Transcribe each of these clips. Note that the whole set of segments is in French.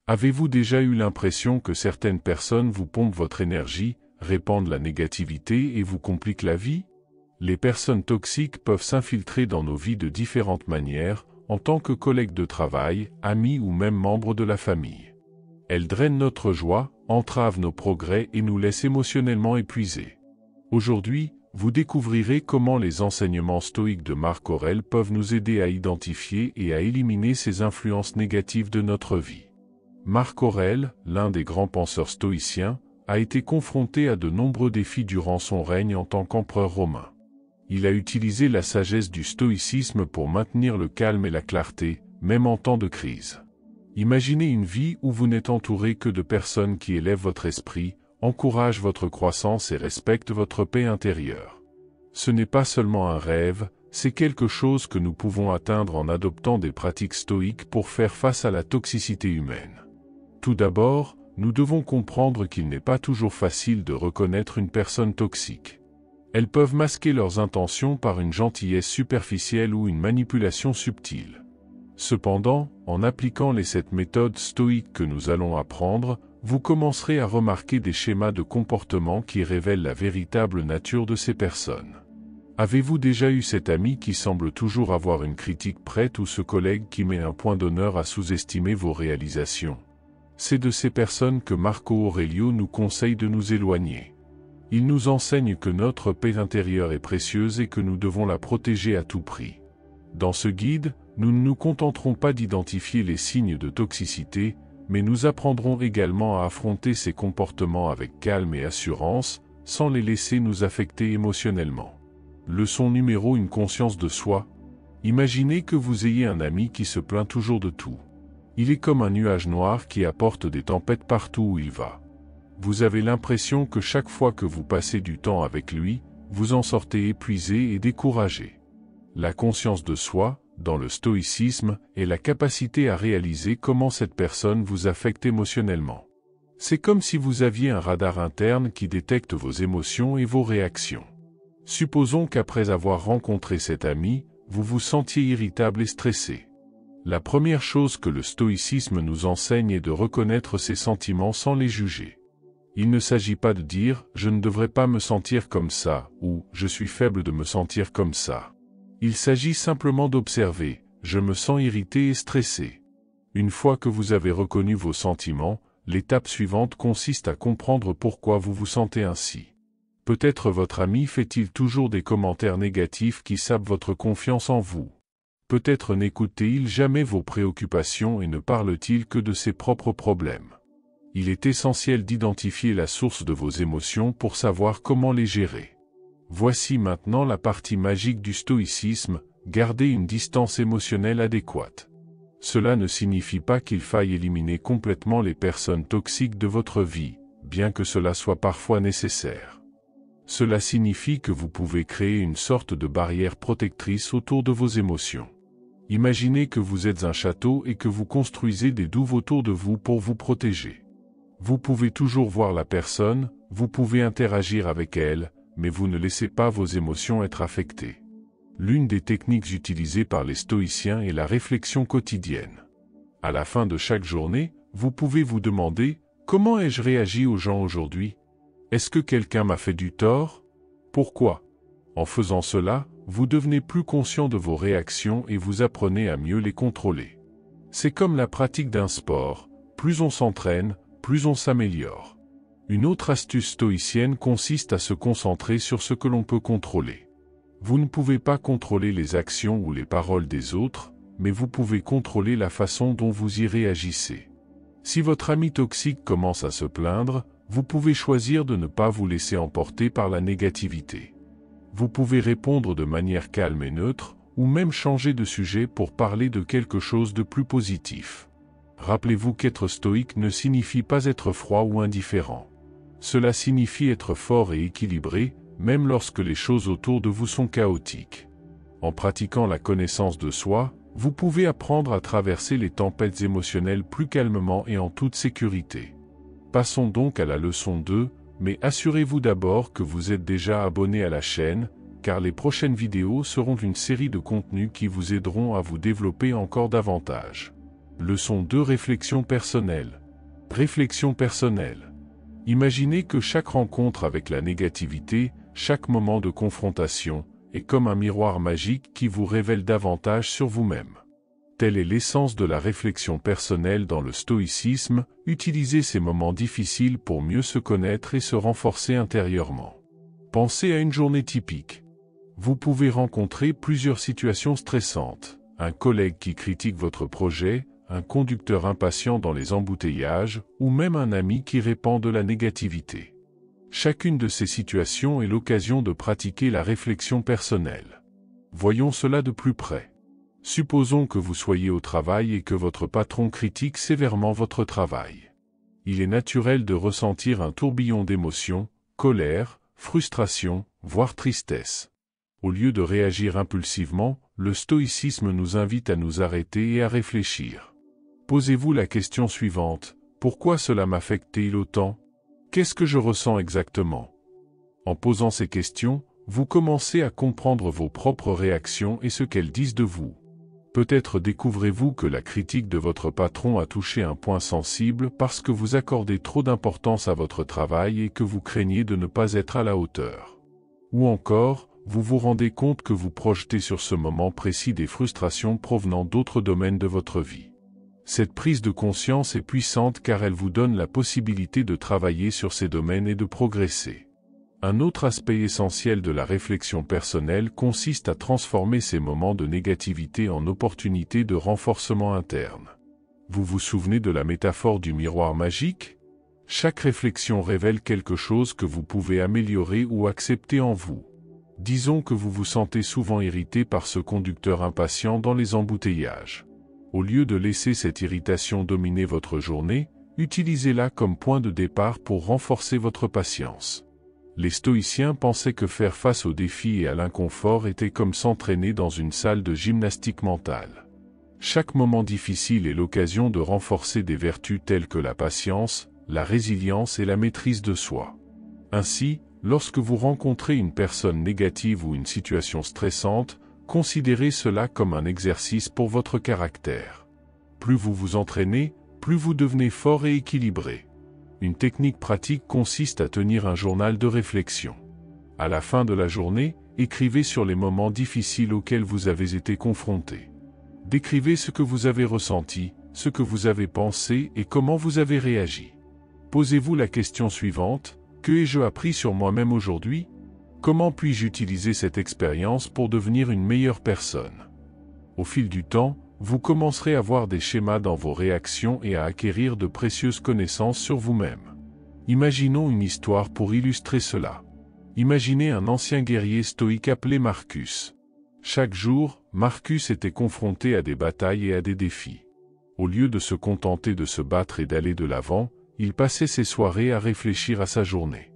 Avez-vous déjà eu l'impression que certaines personnes vous pompent votre énergie, répandent la négativité et vous compliquent la vie? Les personnes toxiques peuvent s'infiltrer dans nos vies de différentes manières, en tant que collègues de travail, amis ou même membres de la famille. Elles drainent notre joie, entravent nos progrès et nous laissent émotionnellement épuisés. Aujourd'hui, vous découvrirez comment les enseignements stoïques de Marc Aurèle peuvent nous aider à identifier et à éliminer ces influences négatives de notre vie. Marc Aurèle, l'un des grands penseurs stoïciens, a été confronté à de nombreux défis durant son règne en tant qu'empereur romain. Il a utilisé la sagesse du stoïcisme pour maintenir le calme et la clarté, même en temps de crise. Imaginez une vie où vous n'êtes entouré que de personnes qui élèvent votre esprit, encouragent votre croissance et respectent votre paix intérieure. Ce n'est pas seulement un rêve, c'est quelque chose que nous pouvons atteindre en adoptant des pratiques stoïques pour faire face à la toxicité humaine. Tout d'abord, nous devons comprendre qu'il n'est pas toujours facile de reconnaître une personne toxique. Elles peuvent masquer leurs intentions par une gentillesse superficielle ou une manipulation subtile. Cependant, en appliquant les 7 méthodes stoïques que nous allons apprendre, vous commencerez à remarquer des schémas de comportement qui révèlent la véritable nature de ces personnes. Avez-vous déjà eu cet ami qui semble toujours avoir une critique prête ou ce collègue qui met un point d'honneur à sous-estimer vos réalisations? C'est de ces personnes que Marco Aurelio nous conseille de nous éloigner. Il nous enseigne que notre paix intérieure est précieuse et que nous devons la protéger à tout prix. Dans ce guide, nous ne nous contenterons pas d'identifier les signes de toxicité, mais nous apprendrons également à affronter ces comportements avec calme et assurance, sans les laisser nous affecter émotionnellement. Leçon numéro 1: une conscience de soi. Imaginez que vous ayez un ami qui se plaint toujours de tout. Il est comme un nuage noir qui apporte des tempêtes partout où il va. Vous avez l'impression que chaque fois que vous passez du temps avec lui, vous en sortez épuisé et découragé. La conscience de soi, dans le stoïcisme, est la capacité à réaliser comment cette personne vous affecte émotionnellement. C'est comme si vous aviez un radar interne qui détecte vos émotions et vos réactions. Supposons qu'après avoir rencontré cet ami, vous vous sentiez irritable et stressé. La première chose que le stoïcisme nous enseigne est de reconnaître ses sentiments sans les juger. Il ne s'agit pas de dire « je ne devrais pas me sentir comme ça » ou « je suis faible de me sentir comme ça ». Il s'agit simplement d'observer « je me sens irrité et stressé ». Une fois que vous avez reconnu vos sentiments, l'étape suivante consiste à comprendre pourquoi vous vous sentez ainsi. Peut-être votre ami fait-il toujours des commentaires négatifs qui sapent votre confiance en vous. Peut-être n'écoute-t-il jamais vos préoccupations et ne parle-t-il que de ses propres problèmes. Il est essentiel d'identifier la source de vos émotions pour savoir comment les gérer. Voici maintenant la partie magique du stoïcisme: garder une distance émotionnelle adéquate. Cela ne signifie pas qu'il faille éliminer complètement les personnes toxiques de votre vie, bien que cela soit parfois nécessaire. Cela signifie que vous pouvez créer une sorte de barrière protectrice autour de vos émotions. Imaginez que vous êtes un château et que vous construisez des douves autour de vous pour vous protéger. Vous pouvez toujours voir la personne, vous pouvez interagir avec elle, mais vous ne laissez pas vos émotions être affectées. L'une des techniques utilisées par les stoïciens est la réflexion quotidienne. À la fin de chaque journée, vous pouvez vous demander « Comment ai-je réagi aux gens aujourd'hui ? Est-ce que quelqu'un m'a fait du tort ? Pourquoi ?» En faisant cela, vous devenez plus conscient de vos réactions et vous apprenez à mieux les contrôler. C'est comme la pratique d'un sport, plus on s'entraîne, plus on s'améliore. Une autre astuce stoïcienne consiste à se concentrer sur ce que l'on peut contrôler. Vous ne pouvez pas contrôler les actions ou les paroles des autres, mais vous pouvez contrôler la façon dont vous y réagissez. Si votre ami toxique commence à se plaindre, vous pouvez choisir de ne pas vous laisser emporter par la négativité. Vous pouvez répondre de manière calme et neutre, ou même changer de sujet pour parler de quelque chose de plus positif. Rappelez-vous qu'être stoïque ne signifie pas être froid ou indifférent. Cela signifie être fort et équilibré, même lorsque les choses autour de vous sont chaotiques. En pratiquant la connaissance de soi, vous pouvez apprendre à traverser les tempêtes émotionnelles plus calmement et en toute sécurité. Passons donc à la leçon 2, mais assurez-vous d'abord que vous êtes déjà abonné à la chaîne, car les prochaines vidéos seront une série de contenus qui vous aideront à vous développer encore davantage. Leçon 2. Réflexion personnelle. Réflexion personnelle. Imaginez que chaque rencontre avec la négativité, chaque moment de confrontation, est comme un miroir magique qui vous révèle davantage sur vous-même. Telle est l'essence de la réflexion personnelle dans le stoïcisme, utiliser ces moments difficiles pour mieux se connaître et se renforcer intérieurement. Pensez à une journée typique. Vous pouvez rencontrer plusieurs situations stressantes, un collègue qui critique votre projet, un conducteur impatient dans les embouteillages, ou même un ami qui répand de la négativité. Chacune de ces situations est l'occasion de pratiquer la réflexion personnelle. Voyons cela de plus près. Supposons que vous soyez au travail et que votre patron critique sévèrement votre travail. Il est naturel de ressentir un tourbillon d'émotions, colère, frustration, voire tristesse. Au lieu de réagir impulsivement, le stoïcisme nous invite à nous arrêter et à réfléchir. Posez-vous la question suivante: pourquoi cela m'affecte-t-il autant? Qu'est-ce que je ressens exactement? En posant ces questions, vous commencez à comprendre vos propres réactions et ce qu'elles disent de vous. Peut-être découvrez-vous que la critique de votre patron a touché un point sensible parce que vous accordez trop d'importance à votre travail et que vous craignez de ne pas être à la hauteur. Ou encore, vous vous rendez compte que vous projetez sur ce moment précis des frustrations provenant d'autres domaines de votre vie. Cette prise de conscience est puissante car elle vous donne la possibilité de travailler sur ces domaines et de progresser. Un autre aspect essentiel de la réflexion personnelle consiste à transformer ces moments de négativité en opportunités de renforcement interne. Vous vous souvenez de la métaphore du miroir magique? Chaque réflexion révèle quelque chose que vous pouvez améliorer ou accepter en vous. Disons que vous vous sentez souvent irrité par ce conducteur impatient dans les embouteillages. Au lieu de laisser cette irritation dominer votre journée, utilisez-la comme point de départ pour renforcer votre patience. Les stoïciens pensaient que faire face aux défis et à l'inconfort était comme s'entraîner dans une salle de gymnastique mentale. Chaque moment difficile est l'occasion de renforcer des vertus telles que la patience, la résilience et la maîtrise de soi. Ainsi, lorsque vous rencontrez une personne négative ou une situation stressante, considérez cela comme un exercice pour votre caractère. Plus vous vous entraînez, plus vous devenez fort et équilibré. Une technique pratique consiste à tenir un journal de réflexion. À la fin de la journée, écrivez sur les moments difficiles auxquels vous avez été confronté. Décrivez ce que vous avez ressenti, ce que vous avez pensé et comment vous avez réagi. Posez-vous la question suivante: que ai-je appris sur moi-même aujourd'hui? Comment puis-je utiliser cette expérience pour devenir une meilleure personne? Au fil du temps, vous commencerez à voir des schémas dans vos réactions et à acquérir de précieuses connaissances sur vous-même. Imaginons une histoire pour illustrer cela. Imaginez un ancien guerrier stoïque appelé Marcus. Chaque jour, Marcus était confronté à des batailles et à des défis. Au lieu de se contenter de se battre et d'aller de l'avant, il passait ses soirées à réfléchir à sa journée.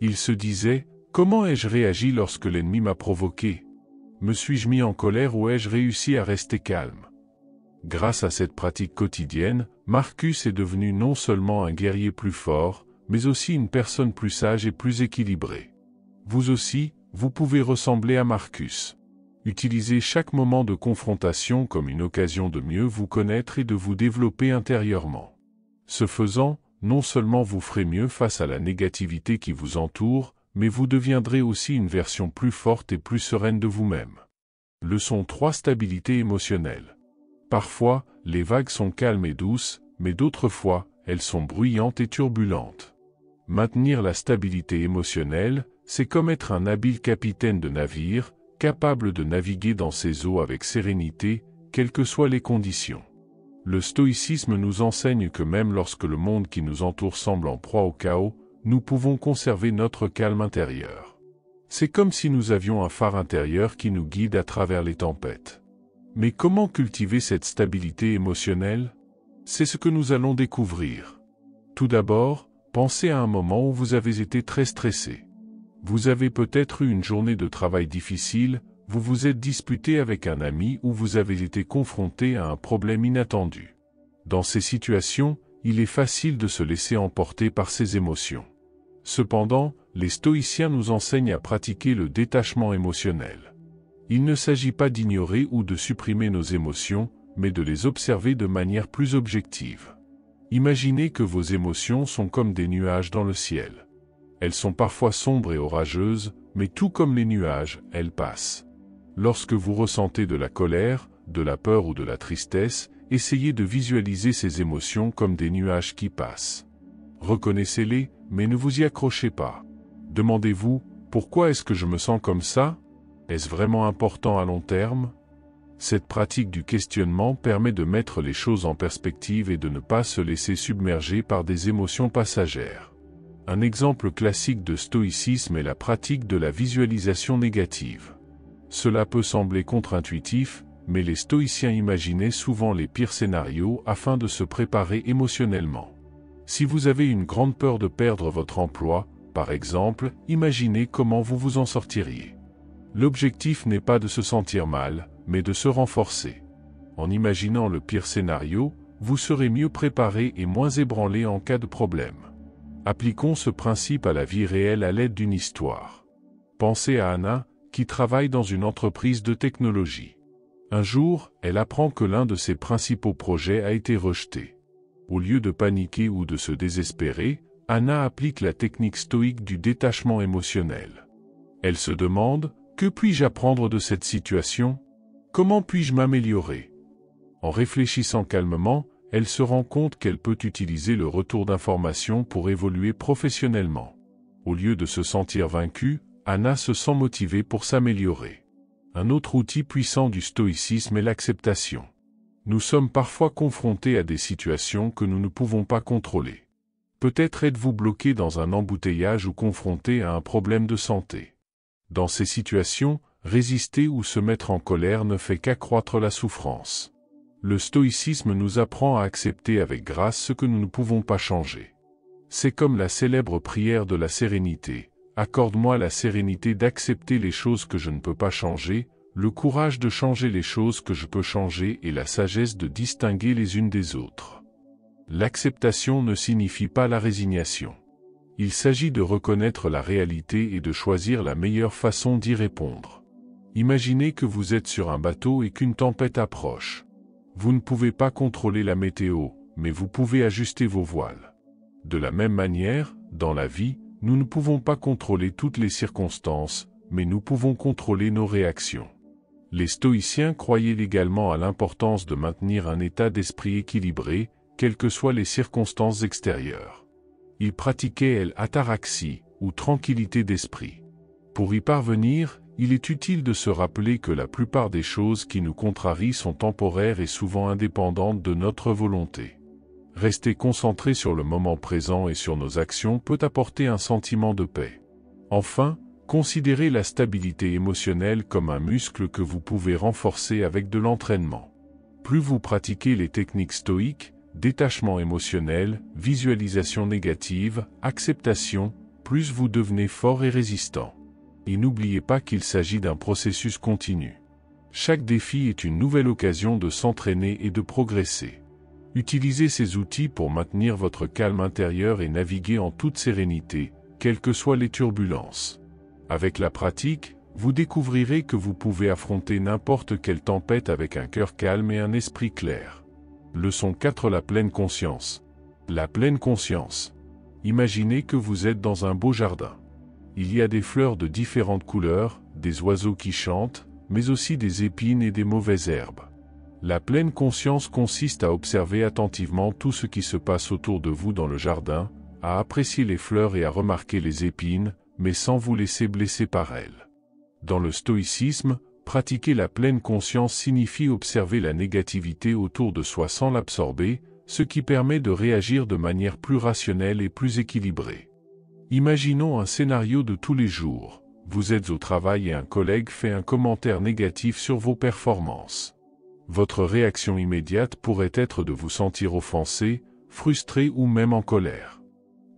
Il se disait: comment ai-je réagi lorsque l'ennemi m'a provoqué? Me suis-je mis en colère ou ai-je réussi à rester calme? Grâce à cette pratique quotidienne, Marcus est devenu non seulement un guerrier plus fort, mais aussi une personne plus sage et plus équilibrée. Vous aussi, vous pouvez ressembler à Marcus. Utilisez chaque moment de confrontation comme une occasion de mieux vous connaître et de vous développer intérieurement. Ce faisant, non seulement vous ferez mieux face à la négativité qui vous entoure, mais vous deviendrez aussi une version plus forte et plus sereine de vous-même. Leçon 3. Stabilité émotionnelle. Parfois, les vagues sont calmes et douces, mais d'autres fois, elles sont bruyantes et turbulentes. Maintenir la stabilité émotionnelle, c'est comme être un habile capitaine de navire, capable de naviguer dans ces eaux avec sérénité, quelles que soient les conditions. Le stoïcisme nous enseigne que même lorsque le monde qui nous entoure semble en proie au chaos, nous pouvons conserver notre calme intérieur. C'est comme si nous avions un phare intérieur qui nous guide à travers les tempêtes. Mais comment cultiver cette stabilité émotionnelle? C'est ce que nous allons découvrir. Tout d'abord, pensez à un moment où vous avez été très stressé. Vous avez peut-être eu une journée de travail difficile, vous vous êtes disputé avec un ami ou vous avez été confronté à un problème inattendu. Dans ces situations, il est facile de se laisser emporter par ses émotions. Cependant, les stoïciens nous enseignent à pratiquer le détachement émotionnel. Il ne s'agit pas d'ignorer ou de supprimer nos émotions, mais de les observer de manière plus objective. Imaginez que vos émotions sont comme des nuages dans le ciel. Elles sont parfois sombres et orageuses, mais tout comme les nuages, elles passent. Lorsque vous ressentez de la colère, de la peur ou de la tristesse, essayez de visualiser ces émotions comme des nuages qui passent. Reconnaissez-les, mais ne vous y accrochez pas. Demandez-vous, pourquoi est-ce que je me sens comme ça? Est-ce vraiment important à long terme? Cette pratique du questionnement permet de mettre les choses en perspective et de ne pas se laisser submerger par des émotions passagères. Un exemple classique de stoïcisme est la pratique de la visualisation négative. Cela peut sembler contre-intuitif, mais les stoïciens imaginaient souvent les pires scénarios afin de se préparer émotionnellement. Si vous avez une grande peur de perdre votre emploi, par exemple, imaginez comment vous vous en sortiriez. L'objectif n'est pas de se sentir mal, mais de se renforcer. En imaginant le pire scénario, vous serez mieux préparé et moins ébranlé en cas de problème. Appliquons ce principe à la vie réelle à l'aide d'une histoire. Pensez à Anna, qui travaille dans une entreprise de technologie. Un jour, elle apprend que l'un de ses principaux projets a été rejeté. Au lieu de paniquer ou de se désespérer, Anna applique la technique stoïque du détachement émotionnel. Elle se demande, que puis-je apprendre de cette situation? Comment puis-je m'améliorer? En réfléchissant calmement, elle se rend compte qu'elle peut utiliser le retour d'informations pour évoluer professionnellement. Au lieu de se sentir vaincue, Anna se sent motivée pour s'améliorer. Un autre outil puissant du stoïcisme est l'acceptation. Nous sommes parfois confrontés à des situations que nous ne pouvons pas contrôler. Peut-être êtes-vous bloqué dans un embouteillage ou confronté à un problème de santé. Dans ces situations, résister ou se mettre en colère ne fait qu'accroître la souffrance. Le stoïcisme nous apprend à accepter avec grâce ce que nous ne pouvons pas changer. C'est comme la célèbre prière de la sérénité. Accorde-moi la sérénité d'accepter les choses que je ne peux pas changer, le courage de changer les choses que je peux changer et la sagesse de distinguer les unes des autres. L'acceptation ne signifie pas la résignation. Il s'agit de reconnaître la réalité et de choisir la meilleure façon d'y répondre. Imaginez que vous êtes sur un bateau et qu'une tempête approche. Vous ne pouvez pas contrôler la météo, mais vous pouvez ajuster vos voiles. De la même manière, dans la vie, nous ne pouvons pas contrôler toutes les circonstances, mais nous pouvons contrôler nos réactions. Les stoïciens croyaient également à l'importance de maintenir un état d'esprit équilibré, quelles que soient les circonstances extérieures. Ils pratiquaient l'ataraxie, ou tranquillité d'esprit. Pour y parvenir, il est utile de se rappeler que la plupart des choses qui nous contrarient sont temporaires et souvent indépendantes de notre volonté. Rester concentré sur le moment présent et sur nos actions peut apporter un sentiment de paix. Enfin, considérez la stabilité émotionnelle comme un muscle que vous pouvez renforcer avec de l'entraînement. Plus vous pratiquez les techniques stoïques, détachement émotionnel, visualisation négative, acceptation, plus vous devenez fort et résistant. Et n'oubliez pas qu'il s'agit d'un processus continu. Chaque défi est une nouvelle occasion de s'entraîner et de progresser. Utilisez ces outils pour maintenir votre calme intérieur et naviguer en toute sérénité, quelles que soient les turbulences. Avec la pratique, vous découvrirez que vous pouvez affronter n'importe quelle tempête avec un cœur calme et un esprit clair. Leçon 4: la pleine conscience. La pleine conscience. Imaginez que vous êtes dans un beau jardin. Il y a des fleurs de différentes couleurs, des oiseaux qui chantent, mais aussi des épines et des mauvaises herbes. La pleine conscience consiste à observer attentivement tout ce qui se passe autour de vous dans le jardin, à apprécier les fleurs et à remarquer les épines, mais sans vous laisser blesser par elles. Dans le stoïcisme, pratiquer la pleine conscience signifie observer la négativité autour de soi sans l'absorber, ce qui permet de réagir de manière plus rationnelle et plus équilibrée. Imaginons un scénario de tous les jours. Vous êtes au travail et un collègue fait un commentaire négatif sur vos performances. Votre réaction immédiate pourrait être de vous sentir offensé, frustré ou même en colère.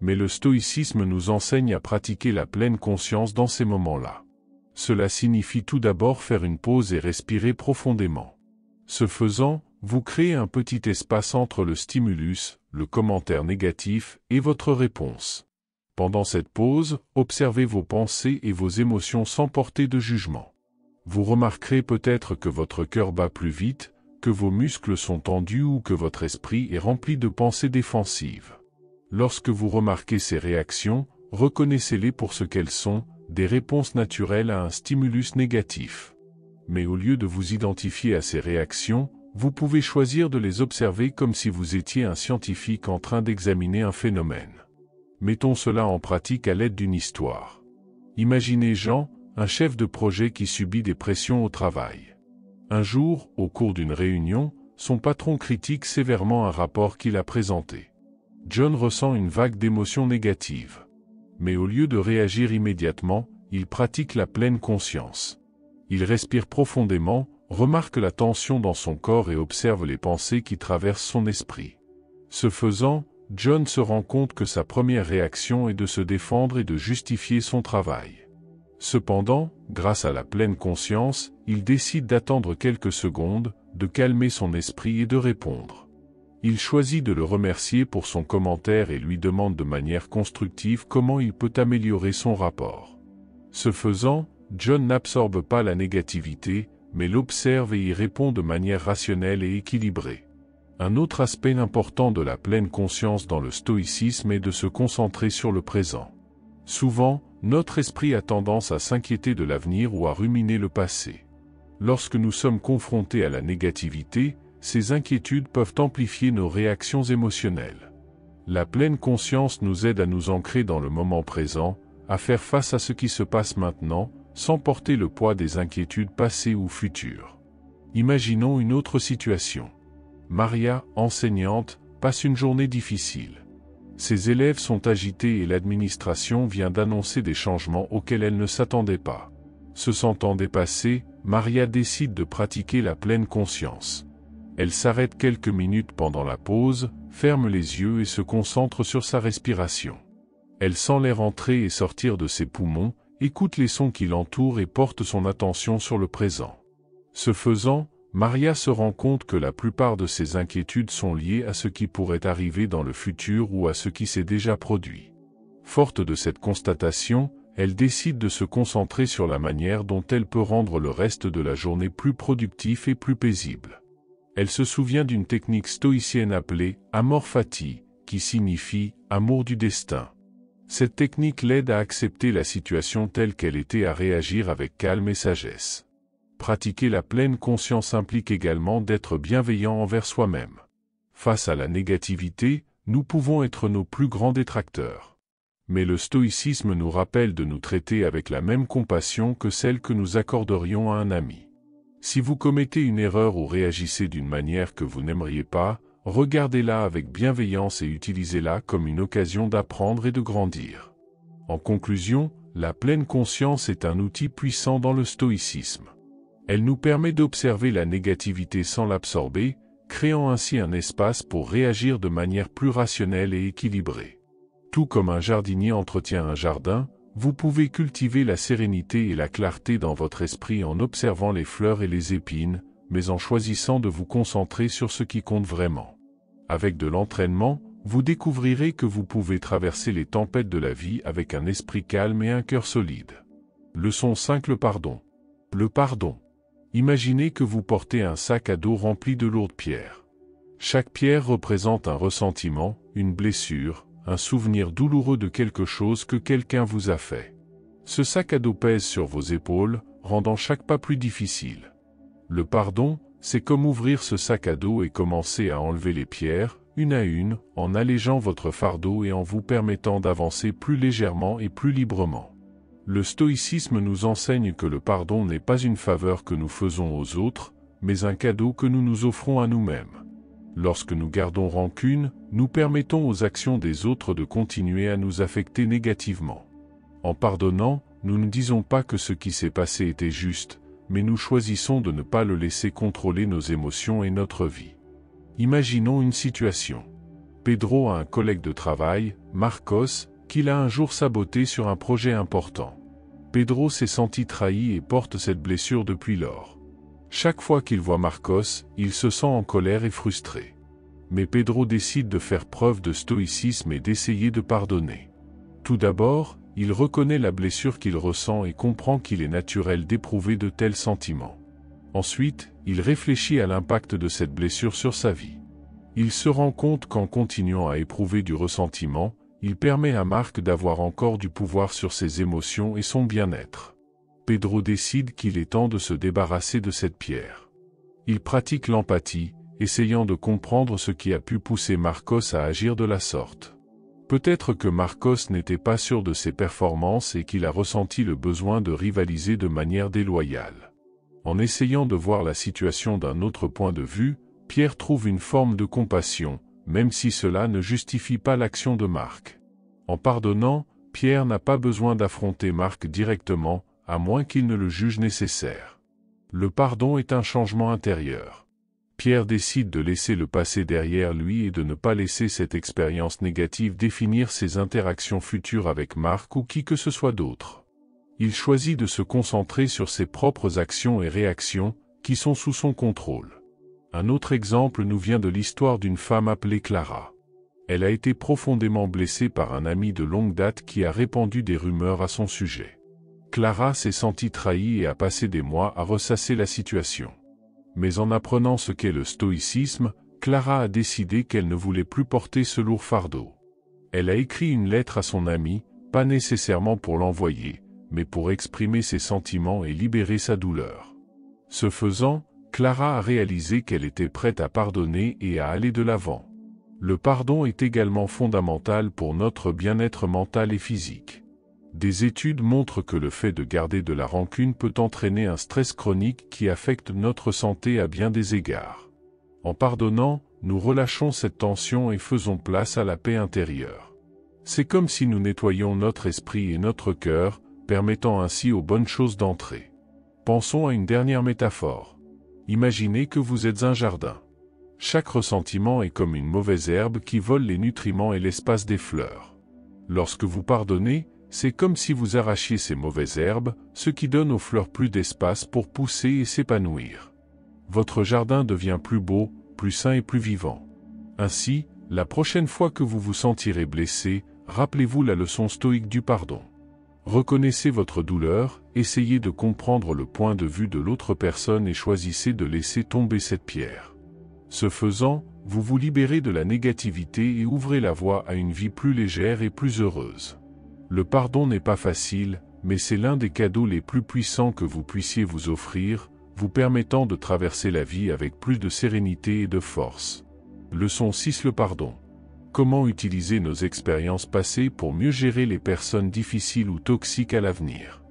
Mais le stoïcisme nous enseigne à pratiquer la pleine conscience dans ces moments-là. Cela signifie tout d'abord faire une pause et respirer profondément. Ce faisant, vous créez un petit espace entre le stimulus, le commentaire négatif, et votre réponse. Pendant cette pause, observez vos pensées et vos émotions sans porter de jugement. Vous remarquerez peut-être que votre cœur bat plus vite, que vos muscles sont tendus ou que votre esprit est rempli de pensées défensives. Lorsque vous remarquez ces réactions, reconnaissez-les pour ce qu'elles sont, des réponses naturelles à un stimulus négatif. Mais au lieu de vous identifier à ces réactions, vous pouvez choisir de les observer comme si vous étiez un scientifique en train d'examiner un phénomène. Mettons cela en pratique à l'aide d'une histoire. Imaginez Jean, un chef de projet qui subit des pressions au travail. Un jour, au cours d'une réunion, son patron critique sévèrement un rapport qu'il a présenté. John ressent une vague d'émotions négatives. Mais au lieu de réagir immédiatement, il pratique la pleine conscience. Il respire profondément, remarque la tension dans son corps et observe les pensées qui traversent son esprit. Ce faisant, John se rend compte que sa première réaction est de se défendre et de justifier son travail. Cependant, grâce à la pleine conscience, il décide d'attendre quelques secondes, de calmer son esprit et de répondre. Il choisit de le remercier pour son commentaire et lui demande de manière constructive comment il peut améliorer son rapport. Ce faisant, John n'absorbe pas la négativité, mais l'observe et y répond de manière rationnelle et équilibrée. Un autre aspect important de la pleine conscience dans le stoïcisme est de se concentrer sur le présent. Souvent, notre esprit a tendance à s'inquiéter de l'avenir ou à ruminer le passé. Lorsque nous sommes confrontés à la négativité, ces inquiétudes peuvent amplifier nos réactions émotionnelles. La pleine conscience nous aide à nous ancrer dans le moment présent, à faire face à ce qui se passe maintenant, sans porter le poids des inquiétudes passées ou futures. Imaginons une autre situation. Maria, enseignante, passe une journée difficile. Ses élèves sont agités et l'administration vient d'annoncer des changements auxquels elle ne s'attendait pas. Se sentant dépassée, Maria décide de pratiquer la pleine conscience. Elle s'arrête quelques minutes pendant la pause, ferme les yeux et se concentre sur sa respiration. Elle sent l'air entrer et sortir de ses poumons, écoute les sons qui l'entourent et porte son attention sur le présent. Ce faisant, Maria se rend compte que la plupart de ses inquiétudes sont liées à ce qui pourrait arriver dans le futur ou à ce qui s'est déjà produit. Forte de cette constatation, elle décide de se concentrer sur la manière dont elle peut rendre le reste de la journée plus productif et plus paisible. Elle se souvient d'une technique stoïcienne appelée « amor fati », qui signifie « amour du destin ». Cette technique l'aide à accepter la situation telle qu'elle était et à réagir avec calme et sagesse. Pratiquer la pleine conscience implique également d'être bienveillant envers soi-même. Face à la négativité, nous pouvons être nos plus grands détracteurs. Mais le stoïcisme nous rappelle de nous traiter avec la même compassion que celle que nous accorderions à un ami. Si vous commettez une erreur ou réagissez d'une manière que vous n'aimeriez pas, regardez-la avec bienveillance et utilisez-la comme une occasion d'apprendre et de grandir. En conclusion, la pleine conscience est un outil puissant dans le stoïcisme. Elle nous permet d'observer la négativité sans l'absorber, créant ainsi un espace pour réagir de manière plus rationnelle et équilibrée. Tout comme un jardinier entretient un jardin, vous pouvez cultiver la sérénité et la clarté dans votre esprit en observant les fleurs et les épines, mais en choisissant de vous concentrer sur ce qui compte vraiment. Avec de l'entraînement, vous découvrirez que vous pouvez traverser les tempêtes de la vie avec un esprit calme et un cœur solide. Leçon 5: le pardon. Le pardon. Imaginez que vous portez un sac à dos rempli de lourdes pierres. Chaque pierre représente un ressentiment, une blessure, un souvenir douloureux de quelque chose que quelqu'un vous a fait. Ce sac à dos pèse sur vos épaules, rendant chaque pas plus difficile. Le pardon, c'est comme ouvrir ce sac à dos et commencer à enlever les pierres, une à une, en allégeant votre fardeau et en vous permettant d'avancer plus légèrement et plus librement. Le stoïcisme nous enseigne que le pardon n'est pas une faveur que nous faisons aux autres, mais un cadeau que nous nous offrons à nous-mêmes. Lorsque nous gardons rancune, nous permettons aux actions des autres de continuer à nous affecter négativement. En pardonnant, nous ne disons pas que ce qui s'est passé était juste, mais nous choisissons de ne pas le laisser contrôler nos émotions et notre vie. Imaginons une situation. Pedro a un collègue de travail, Marcos, qu'il a un jour saboté sur un projet important. Pedro s'est senti trahi et porte cette blessure depuis lors. Chaque fois qu'il voit Marcos, il se sent en colère et frustré. Mais Pedro décide de faire preuve de stoïcisme et d'essayer de pardonner. Tout d'abord, il reconnaît la blessure qu'il ressent et comprend qu'il est naturel d'éprouver de tels sentiments. Ensuite, Il réfléchit à l'impact de cette blessure sur sa vie. Il se rend compte qu'en continuant à éprouver du ressentiment, il permet à Marc d'avoir encore du pouvoir sur ses émotions et son bien-être. Pedro décide qu'il est temps de se débarrasser de cette pierre. Il pratique l'empathie, essayant de comprendre ce qui a pu pousser Marcos à agir de la sorte. Peut-être que Marcos n'était pas sûr de ses performances et qu'il a ressenti le besoin de rivaliser de manière déloyale. En essayant de voir la situation d'un autre point de vue, Pierre trouve une forme de compassion, même si cela ne justifie pas l'action de Marc. En pardonnant, Pierre n'a pas besoin d'affronter Marc directement, à moins qu'il ne le juge nécessaire. Le pardon est un changement intérieur. Pierre décide de laisser le passé derrière lui et de ne pas laisser cette expérience négative définir ses interactions futures avec Marc ou qui que ce soit d'autre. Il choisit de se concentrer sur ses propres actions et réactions, qui sont sous son contrôle. Un autre exemple nous vient de l'histoire d'une femme appelée Clara. Elle a été profondément blessée par un ami de longue date qui a répandu des rumeurs à son sujet. Clara s'est sentie trahie et a passé des mois à ressasser la situation. Mais en apprenant ce qu'est le stoïcisme, Clara a décidé qu'elle ne voulait plus porter ce lourd fardeau. Elle a écrit une lettre à son ami, pas nécessairement pour l'envoyer, mais pour exprimer ses sentiments et libérer sa douleur. Ce faisant, Clara a réalisé qu'elle était prête à pardonner et à aller de l'avant. Le pardon est également fondamental pour notre bien-être mental et physique. Des études montrent que le fait de garder de la rancune peut entraîner un stress chronique qui affecte notre santé à bien des égards. En pardonnant, nous relâchons cette tension et faisons place à la paix intérieure. C'est comme si nous nettoyions notre esprit et notre cœur, permettant ainsi aux bonnes choses d'entrer. Pensons à une dernière métaphore. Imaginez que vous êtes un jardin. Chaque ressentiment est comme une mauvaise herbe qui vole les nutriments et l'espace des fleurs. Lorsque vous pardonnez, c'est comme si vous arrachiez ces mauvaises herbes, ce qui donne aux fleurs plus d'espace pour pousser et s'épanouir. Votre jardin devient plus beau, plus sain et plus vivant. Ainsi, la prochaine fois que vous vous sentirez blessé, rappelez-vous la leçon stoïque du pardon. Reconnaissez votre douleur, essayez de comprendre le point de vue de l'autre personne et choisissez de laisser tomber cette pierre. Ce faisant, vous vous libérez de la négativité et ouvrez la voie à une vie plus légère et plus heureuse. Le pardon n'est pas facile, mais c'est l'un des cadeaux les plus puissants que vous puissiez vous offrir, vous permettant de traverser la vie avec plus de sérénité et de force. Leçon 6: le pardon. Comment utiliser nos expériences passées pour mieux gérer les personnes difficiles ou toxiques à l'avenir?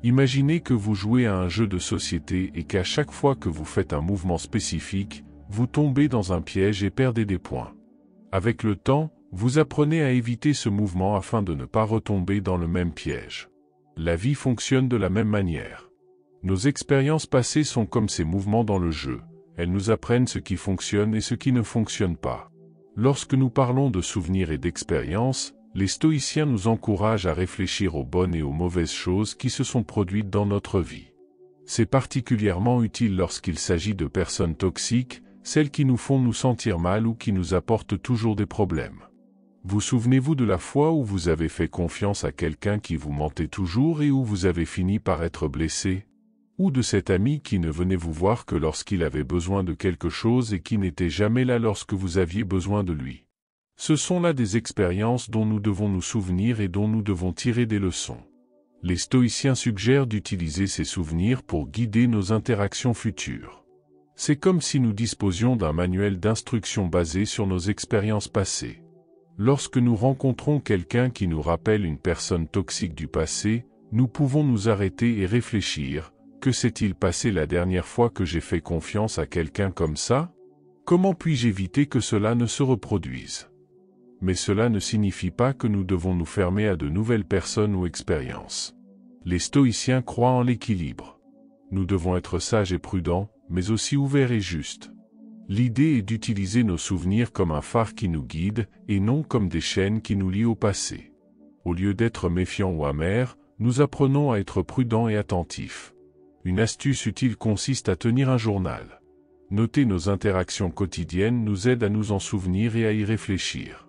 Imaginez que vous jouez à un jeu de société et qu'à chaque fois que vous faites un mouvement spécifique, vous tombez dans un piège et perdez des points. Avec le temps, vous apprenez à éviter ce mouvement afin de ne pas retomber dans le même piège. La vie fonctionne de la même manière. Nos expériences passées sont comme ces mouvements dans le jeu. Elles nous apprennent ce qui fonctionne et ce qui ne fonctionne pas. Lorsque nous parlons de souvenirs et d'expériences, les stoïciens nous encouragent à réfléchir aux bonnes et aux mauvaises choses qui se sont produites dans notre vie. C'est particulièrement utile lorsqu'il s'agit de personnes toxiques, celles qui nous font nous sentir mal ou qui nous apportent toujours des problèmes. Vous souvenez-vous de la fois où vous avez fait confiance à quelqu'un qui vous mentait toujours et où vous avez fini par être blessé? Ou de cet ami qui ne venait vous voir que lorsqu'il avait besoin de quelque chose et qui n'était jamais là lorsque vous aviez besoin de lui? Ce sont là des expériences dont nous devons nous souvenir et dont nous devons tirer des leçons. Les stoïciens suggèrent d'utiliser ces souvenirs pour guider nos interactions futures. C'est comme si nous disposions d'un manuel d'instructions basé sur nos expériences passées. Lorsque nous rencontrons quelqu'un qui nous rappelle une personne toxique du passé, nous pouvons nous arrêter et réfléchir. Que s'est-il passé la dernière fois que j'ai fait confiance à quelqu'un comme ça? Comment puis-je éviter que cela ne se reproduise? Mais cela ne signifie pas que nous devons nous fermer à de nouvelles personnes ou expériences. Les stoïciens croient en l'équilibre. Nous devons être sages et prudents, mais aussi ouverts et justes. L'idée est d'utiliser nos souvenirs comme un phare qui nous guide, et non comme des chaînes qui nous lient au passé. Au lieu d'être méfiants ou amers, nous apprenons à être prudents et attentifs. Une astuce utile consiste à tenir un journal. Noter nos interactions quotidiennes nous aide à nous en souvenir et à y réfléchir.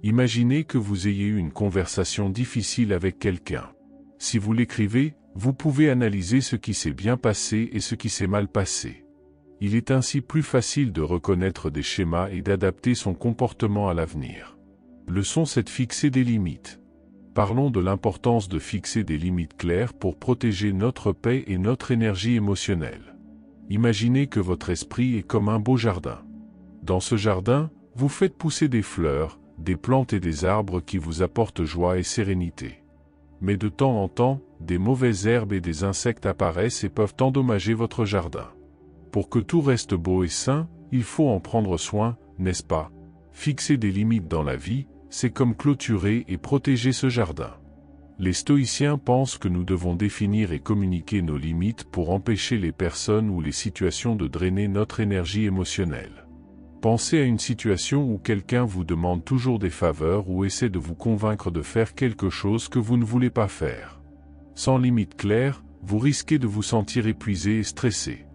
Imaginez que vous ayez eu une conversation difficile avec quelqu'un. Si vous l'écrivez, vous pouvez analyser ce qui s'est bien passé et ce qui s'est mal passé. Il est ainsi plus facile de reconnaître des schémas et d'adapter son comportement à l'avenir. Leçon 7: fixer des limites. Parlons de l'importance de fixer des limites claires pour protéger notre paix et notre énergie émotionnelle. Imaginez que votre esprit est comme un beau jardin. Dans ce jardin, vous faites pousser des fleurs, des plantes et des arbres qui vous apportent joie et sérénité. Mais de temps en temps, des mauvaises herbes et des insectes apparaissent et peuvent endommager votre jardin. Pour que tout reste beau et sain, il faut en prendre soin, n'est-ce pas? Fixer des limites dans la vie, c'est comme clôturer et protéger ce jardin. Les stoïciens pensent que nous devons définir et communiquer nos limites pour empêcher les personnes ou les situations de drainer notre énergie émotionnelle. Pensez à une situation où quelqu'un vous demande toujours des faveurs ou essaie de vous convaincre de faire quelque chose que vous ne voulez pas faire. Sans limite claire, vous risquez de vous sentir épuisé et stressé.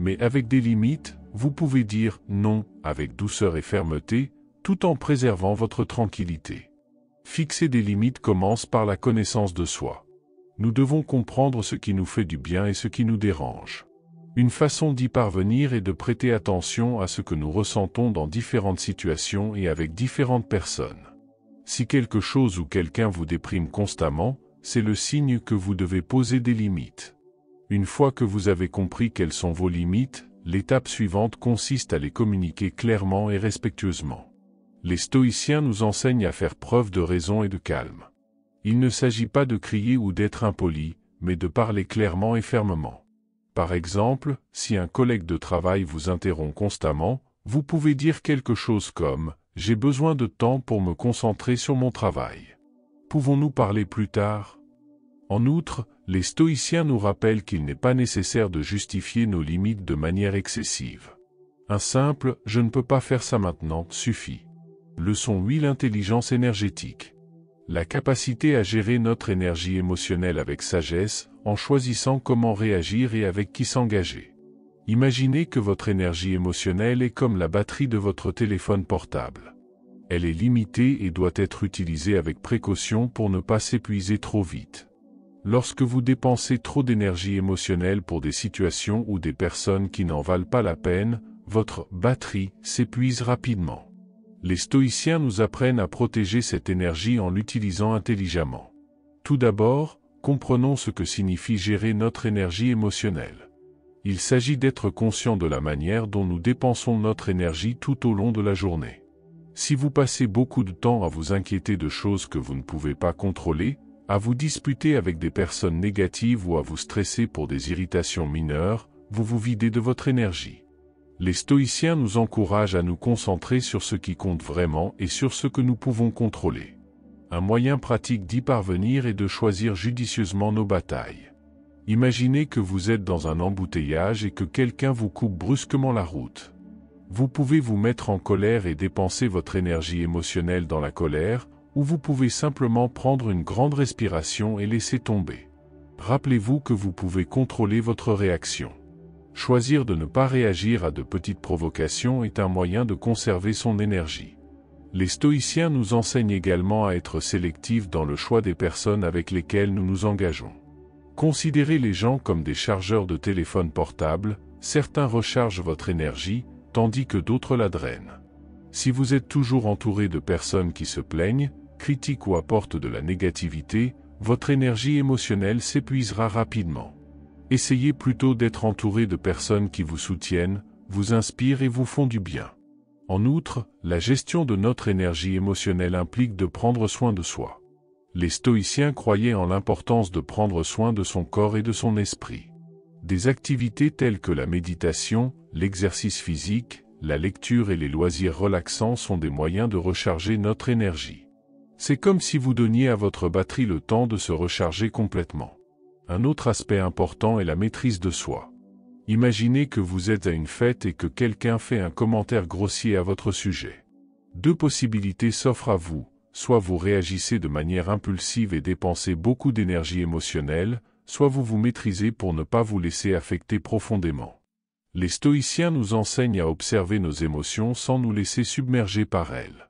Mais avec des limites, vous pouvez dire non avec douceur et fermeté, tout en préservant votre tranquillité. Fixer des limites commence par la connaissance de soi. Nous devons comprendre ce qui nous fait du bien et ce qui nous dérange. Une façon d'y parvenir est de prêter attention à ce que nous ressentons dans différentes situations et avec différentes personnes. Si quelque chose ou quelqu'un vous déprime constamment, c'est le signe que vous devez poser des limites. Une fois que vous avez compris quelles sont vos limites, l'étape suivante consiste à les communiquer clairement et respectueusement. Les stoïciens nous enseignent à faire preuve de raison et de calme. Il ne s'agit pas de crier ou d'être impoli, mais de parler clairement et fermement. Par exemple, si un collègue de travail vous interrompt constamment, vous pouvez dire quelque chose comme « J'ai besoin de temps pour me concentrer sur mon travail. Pouvons-nous parler plus tard ?» En outre, les stoïciens nous rappellent qu'il n'est pas nécessaire de justifier nos limites de manière excessive. Un simple « je ne peux pas faire ça maintenant » suffit. Leçon 8: l'intelligence énergétique. La capacité à gérer notre énergie émotionnelle avec sagesse, en choisissant comment réagir et avec qui s'engager. Imaginez que votre énergie émotionnelle est comme la batterie de votre téléphone portable. Elle est limitée et doit être utilisée avec précaution pour ne pas s'épuiser trop vite. Lorsque vous dépensez trop d'énergie émotionnelle pour des situations ou des personnes qui n'en valent pas la peine, votre batterie s'épuise rapidement. Les stoïciens nous apprennent à protéger cette énergie en l'utilisant intelligemment. Tout d'abord, comprenons ce que signifie gérer notre énergie émotionnelle. Il s'agit d'être conscient de la manière dont nous dépensons notre énergie tout au long de la journée. Si vous passez beaucoup de temps à vous inquiéter de choses que vous ne pouvez pas contrôler, à vous disputer avec des personnes négatives ou à vous stresser pour des irritations mineures, vous vous videz de votre énergie. Les stoïciens nous encouragent à nous concentrer sur ce qui compte vraiment et sur ce que nous pouvons contrôler. Un moyen pratique d'y parvenir est de choisir judicieusement nos batailles. Imaginez que vous êtes dans un embouteillage et que quelqu'un vous coupe brusquement la route. Vous pouvez vous mettre en colère et dépenser votre énergie émotionnelle dans la colère, ou vous pouvez simplement prendre une grande respiration et laisser tomber. Rappelez-vous que vous pouvez contrôler votre réaction. Choisir de ne pas réagir à de petites provocations est un moyen de conserver son énergie. Les stoïciens nous enseignent également à être sélectifs dans le choix des personnes avec lesquelles nous nous engageons. Considérez les gens comme des chargeurs de téléphone portable, certains rechargent votre énergie, tandis que d'autres la drainent. Si vous êtes toujours entouré de personnes qui se plaignent, critiquent ou apportent de la négativité, votre énergie émotionnelle s'épuisera rapidement. Essayez plutôt d'être entouré de personnes qui vous soutiennent, vous inspirent et vous font du bien. En outre, la gestion de notre énergie émotionnelle implique de prendre soin de soi. Les stoïciens croyaient en l'importance de prendre soin de son corps et de son esprit. Des activités telles que la méditation, l'exercice physique, la lecture et les loisirs relaxants sont des moyens de recharger notre énergie. C'est comme si vous donniez à votre batterie le temps de se recharger complètement. Un autre aspect important est la maîtrise de soi. Imaginez que vous êtes à une fête et que quelqu'un fait un commentaire grossier à votre sujet. Deux possibilités s'offrent à vous, soit vous réagissez de manière impulsive et dépensez beaucoup d'énergie émotionnelle, soit vous vous maîtrisez pour ne pas vous laisser affecter profondément. Les stoïciens nous enseignent à observer nos émotions sans nous laisser submerger par elles.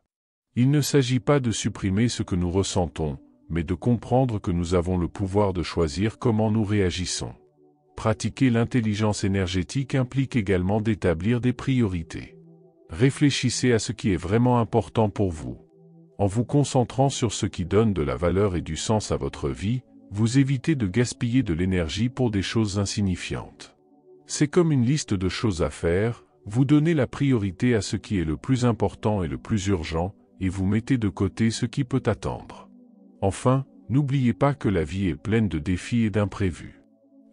Il ne s'agit pas de supprimer ce que nous ressentons, mais de comprendre que nous avons le pouvoir de choisir comment nous réagissons. Pratiquer l'intelligence énergétique implique également d'établir des priorités. Réfléchissez à ce qui est vraiment important pour vous. En vous concentrant sur ce qui donne de la valeur et du sens à votre vie, vous évitez de gaspiller de l'énergie pour des choses insignifiantes. C'est comme une liste de choses à faire, vous donnez la priorité à ce qui est le plus important et le plus urgent, et vous mettez de côté ce qui peut attendre. Enfin, n'oubliez pas que la vie est pleine de défis et d'imprévus.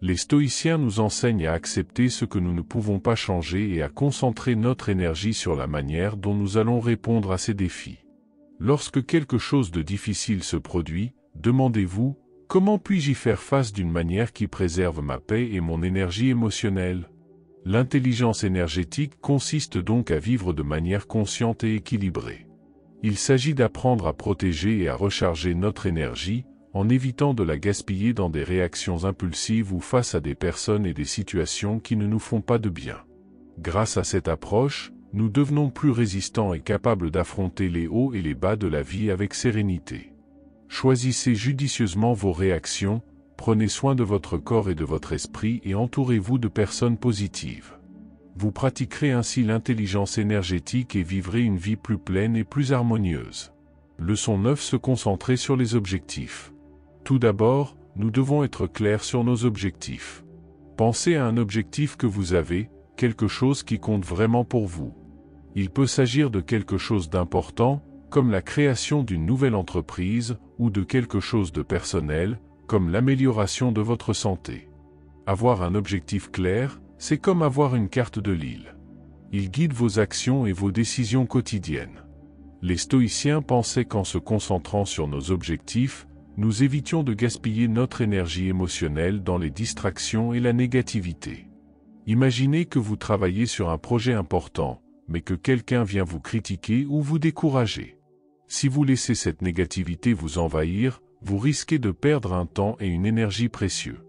Les stoïciens nous enseignent à accepter ce que nous ne pouvons pas changer et à concentrer notre énergie sur la manière dont nous allons répondre à ces défis. Lorsque quelque chose de difficile se produit, demandez-vous: comment puis-je y faire face d'une manière qui préserve ma paix et mon énergie émotionnelle? L'intelligence énergétique consiste donc à vivre de manière consciente et équilibrée. Il s'agit d'apprendre à protéger et à recharger notre énergie, en évitant de la gaspiller dans des réactions impulsives ou face à des personnes et des situations qui ne nous font pas de bien. Grâce à cette approche, nous devenons plus résistants et capables d'affronter les hauts et les bas de la vie avec sérénité. Choisissez judicieusement vos réactions, prenez soin de votre corps et de votre esprit et entourez-vous de personnes positives. Vous pratiquerez ainsi l'intelligence énergétique et vivrez une vie plus pleine et plus harmonieuse. Leçon 9: se concentrer sur les objectifs. Tout d'abord, nous devons être clairs sur nos objectifs. Pensez à un objectif que vous avez, quelque chose qui compte vraiment pour vous. Il peut s'agir de quelque chose d'important, comme la création d'une nouvelle entreprise, ou de quelque chose de personnel, comme l'amélioration de votre santé. Avoir un objectif clair, c'est comme avoir une carte de l'île. Il guide vos actions et vos décisions quotidiennes. Les stoïciens pensaient qu'en se concentrant sur nos objectifs, nous évitions de gaspiller notre énergie émotionnelle dans les distractions et la négativité. Imaginez que vous travaillez sur un projet important, mais que quelqu'un vient vous critiquer ou vous décourager. Si vous laissez cette négativité vous envahir, vous risquez de perdre un temps et une énergie précieux.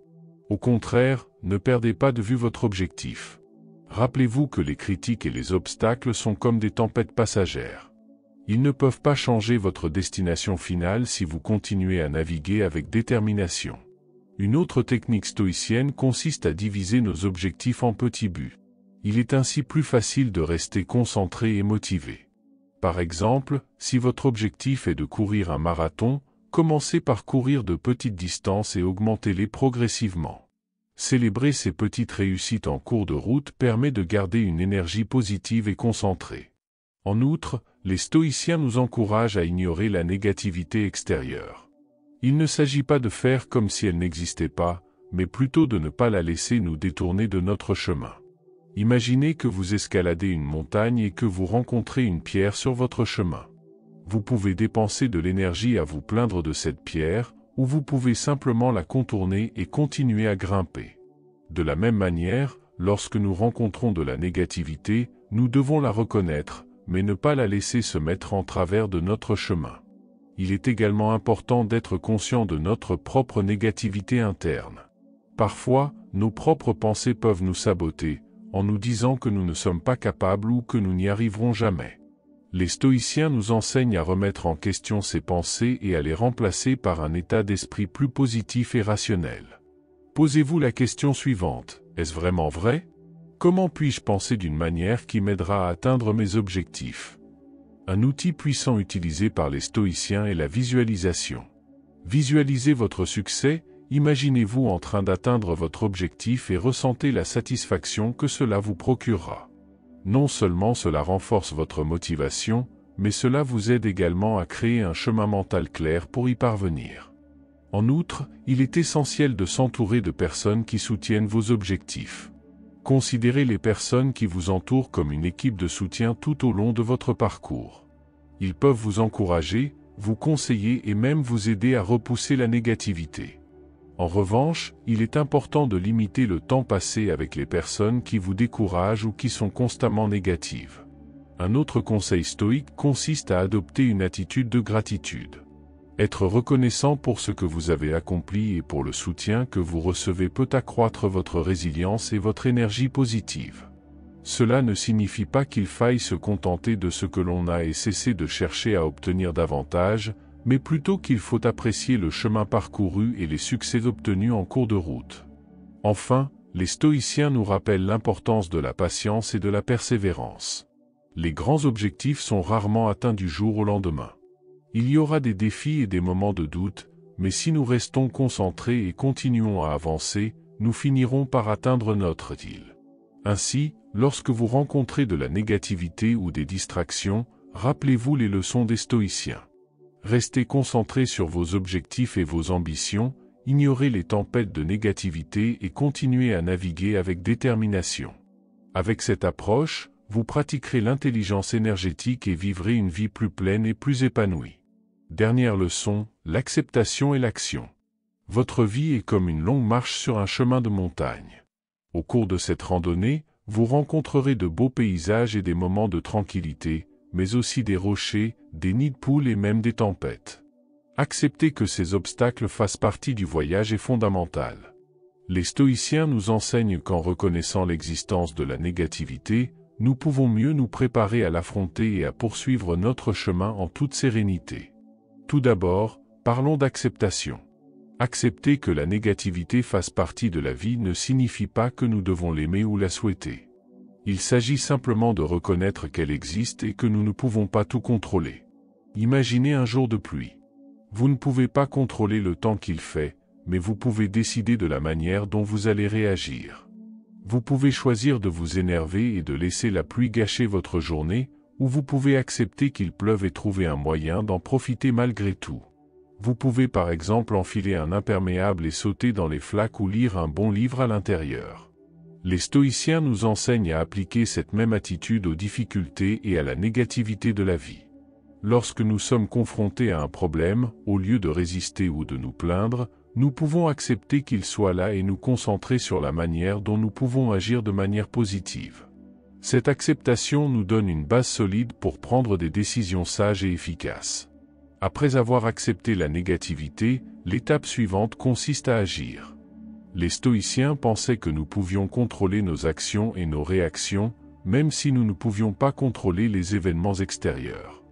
Au contraire, ne perdez pas de vue votre objectif. Rappelez-vous que les critiques et les obstacles sont comme des tempêtes passagères. Ils ne peuvent pas changer votre destination finale si vous continuez à naviguer avec détermination. Une autre technique stoïcienne consiste à diviser nos objectifs en petits buts. Il est ainsi plus facile de rester concentré et motivé. Par exemple, si votre objectif est de courir un marathon, commencez par courir de petites distances et augmentez-les progressivement. Célébrer ces petites réussites en cours de route permet de garder une énergie positive et concentrée. En outre, les stoïciens nous encouragent à ignorer la négativité extérieure. Il ne s'agit pas de faire comme si elle n'existait pas, mais plutôt de ne pas la laisser nous détourner de notre chemin. Imaginez que vous escaladez une montagne et que vous rencontrez une pierre sur votre chemin. Vous pouvez dépenser de l'énergie à vous plaindre de cette pierre, ou vous pouvez simplement la contourner et continuer à grimper. De la même manière, lorsque nous rencontrons de la négativité, nous devons la reconnaître, mais ne pas la laisser se mettre en travers de notre chemin. Il est également important d'être conscient de notre propre négativité interne. Parfois, nos propres pensées peuvent nous saboter, en nous disant que nous ne sommes pas capables ou que nous n'y arriverons jamais. Les stoïciens nous enseignent à remettre en question ces pensées et à les remplacer par un état d'esprit plus positif et rationnel. Posez-vous la question suivante: est-ce vraiment vrai? Comment puis-je penser d'une manière qui m'aidera à atteindre mes objectifs? Un outil puissant utilisé par les stoïciens est la visualisation. Visualisez votre succès, imaginez-vous en train d'atteindre votre objectif et ressentez la satisfaction que cela vous procurera. Non seulement cela renforce votre motivation, mais cela vous aide également à créer un chemin mental clair pour y parvenir. En outre, il est essentiel de s'entourer de personnes qui soutiennent vos objectifs. Considérez les personnes qui vous entourent comme une équipe de soutien tout au long de votre parcours. Ils peuvent vous encourager, vous conseiller et même vous aider à repousser la négativité. En revanche, il est important de limiter le temps passé avec les personnes qui vous découragent ou qui sont constamment négatives. Un autre conseil stoïque consiste à adopter une attitude de gratitude. Être reconnaissant pour ce que vous avez accompli et pour le soutien que vous recevez peut accroître votre résilience et votre énergie positive. Cela ne signifie pas qu'il faille se contenter de ce que l'on a et cesser de chercher à obtenir davantage, mais plutôt qu'il faut apprécier le chemin parcouru et les succès obtenus en cours de route. Enfin, Les stoïciens nous rappellent l'importance de la patience et de la persévérance. Les grands objectifs sont rarement atteints du jour au lendemain. Il y aura des défis et des moments de doute, mais si nous restons concentrés et continuons à avancer, nous finirons par atteindre notre île. Ainsi, lorsque vous rencontrez de la négativité ou des distractions, rappelez-vous les leçons des stoïciens. Restez concentrés sur vos objectifs et vos ambitions, ignorez les tempêtes de négativité et continuez à naviguer avec détermination. Avec cette approche, vous pratiquerez l'intelligence énergétique et vivrez une vie plus pleine et plus épanouie. Dernière leçon, l'acceptation et l'action. Votre vie est comme une longue marche sur un chemin de montagne. Au cours de cette randonnée, vous rencontrerez de beaux paysages et des moments de tranquillité, mais aussi des rochers, des nids de poules et même des tempêtes. Accepter que ces obstacles fassent partie du voyage est fondamental. Les stoïciens nous enseignent qu'en reconnaissant l'existence de la négativité, nous pouvons mieux nous préparer à l'affronter et à poursuivre notre chemin en toute sérénité. Tout d'abord, parlons d'acceptation. Accepter que la négativité fasse partie de la vie ne signifie pas que nous devons l'aimer ou la souhaiter. Il s'agit simplement de reconnaître qu'elle existe et que nous ne pouvons pas tout contrôler. Imaginez un jour de pluie. Vous ne pouvez pas contrôler le temps qu'il fait, mais vous pouvez décider de la manière dont vous allez réagir. Vous pouvez choisir de vous énerver et de laisser la pluie gâcher votre journée, ou vous pouvez accepter qu'il pleuve et trouver un moyen d'en profiter malgré tout. Vous pouvez par exemple enfiler un imperméable et sauter dans les flaques ou lire un bon livre à l'intérieur. Les stoïciens nous enseignent à appliquer cette même attitude aux difficultés et à la négativité de la vie. Lorsque nous sommes confrontés à un problème, au lieu de résister ou de nous plaindre, nous pouvons accepter qu'il soit là et nous concentrer sur la manière dont nous pouvons agir de manière positive. Cette acceptation nous donne une base solide pour prendre des décisions sages et efficaces. Après avoir accepté la négativité, l'étape suivante consiste à agir. Les stoïciens pensaient que nous pouvions contrôler nos actions et nos réactions, même si nous ne pouvions pas contrôler les événements extérieurs.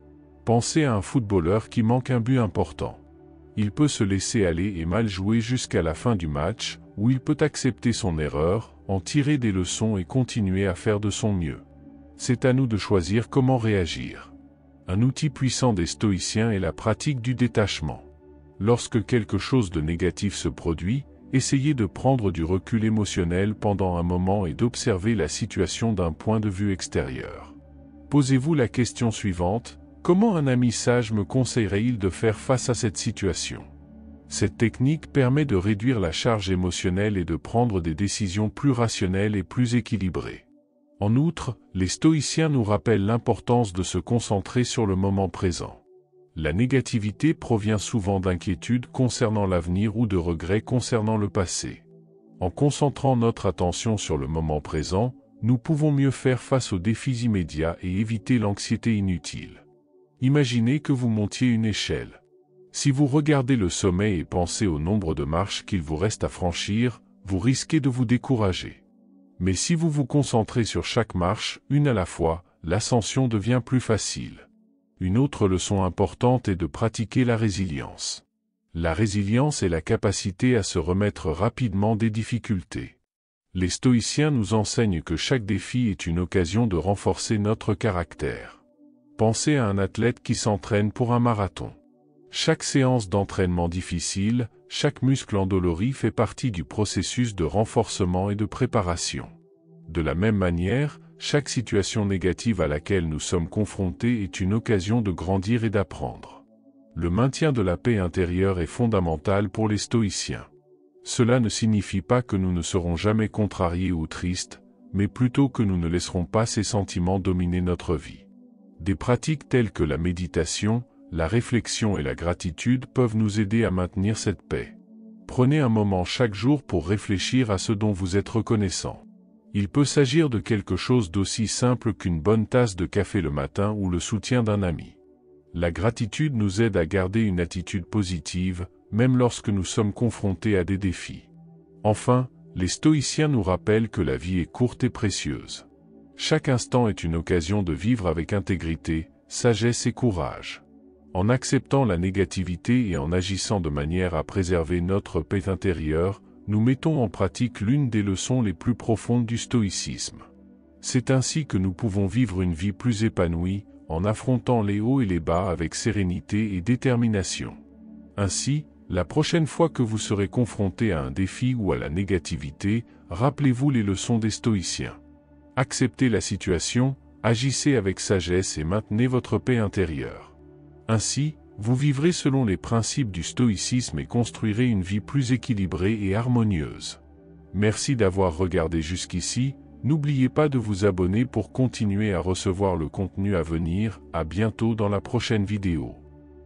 Pensez à un footballeur qui manque un but important. Il peut se laisser aller et mal jouer jusqu'à la fin du match, ou il peut accepter son erreur, en tirer des leçons et continuer à faire de son mieux. C'est à nous de choisir comment réagir. Un outil puissant des stoïciens est la pratique du détachement. Lorsque quelque chose de négatif se produit, essayez de prendre du recul émotionnel pendant un moment et d'observer la situation d'un point de vue extérieur. Posez-vous la question suivante: comment un ami sage me conseillerait-il de faire face à cette situation? Cette technique permet de réduire la charge émotionnelle et de prendre des décisions plus rationnelles et plus équilibrées. En outre, les stoïciens nous rappellent l'importance de se concentrer sur le moment présent. La négativité provient souvent d'inquiétudes concernant l'avenir ou de regrets concernant le passé. En concentrant notre attention sur le moment présent, nous pouvons mieux faire face aux défis immédiats et éviter l'anxiété inutile. Imaginez que vous montiez une échelle. Si vous regardez le sommet et pensez au nombre de marches qu'il vous reste à franchir, vous risquez de vous décourager. Mais si vous vous concentrez sur chaque marche, une à la fois, l'ascension devient plus facile. Une autre leçon importante est de pratiquer la résilience. La résilience est la capacité à se remettre rapidement des difficultés. Les stoïciens nous enseignent que chaque défi est une occasion de renforcer notre caractère. Pensez à un athlète qui s'entraîne pour un marathon. Chaque séance d'entraînement difficile, chaque muscle endolori fait partie du processus de renforcement et de préparation. De la même manière, chaque situation négative à laquelle nous sommes confrontés est une occasion de grandir et d'apprendre. Le maintien de la paix intérieure est fondamental pour les stoïciens. Cela ne signifie pas que nous ne serons jamais contrariés ou tristes, mais plutôt que nous ne laisserons pas ces sentiments dominer notre vie. Des pratiques telles que la méditation, la réflexion et la gratitude peuvent nous aider à maintenir cette paix. Prenez un moment chaque jour pour réfléchir à ce dont vous êtes reconnaissant. Il peut s'agir de quelque chose d'aussi simple qu'une bonne tasse de café le matin ou le soutien d'un ami. La gratitude nous aide à garder une attitude positive, même lorsque nous sommes confrontés à des défis. Enfin, les stoïciens nous rappellent que la vie est courte et précieuse. Chaque instant est une occasion de vivre avec intégrité, sagesse et courage. En acceptant la négativité et en agissant de manière à préserver notre paix intérieure, nous mettons en pratique l'une des leçons les plus profondes du stoïcisme. C'est ainsi que nous pouvons vivre une vie plus épanouie, en affrontant les hauts et les bas avec sérénité et détermination. Ainsi, la prochaine fois que vous serez confronté à un défi ou à la négativité, rappelez-vous les leçons des stoïciens. Acceptez la situation, agissez avec sagesse et maintenez votre paix intérieure. Ainsi, vous vivrez selon les principes du stoïcisme et construirez une vie plus équilibrée et harmonieuse. Merci d'avoir regardé jusqu'ici. N'oubliez pas de vous abonner pour continuer à recevoir le contenu à venir. À bientôt dans la prochaine vidéo.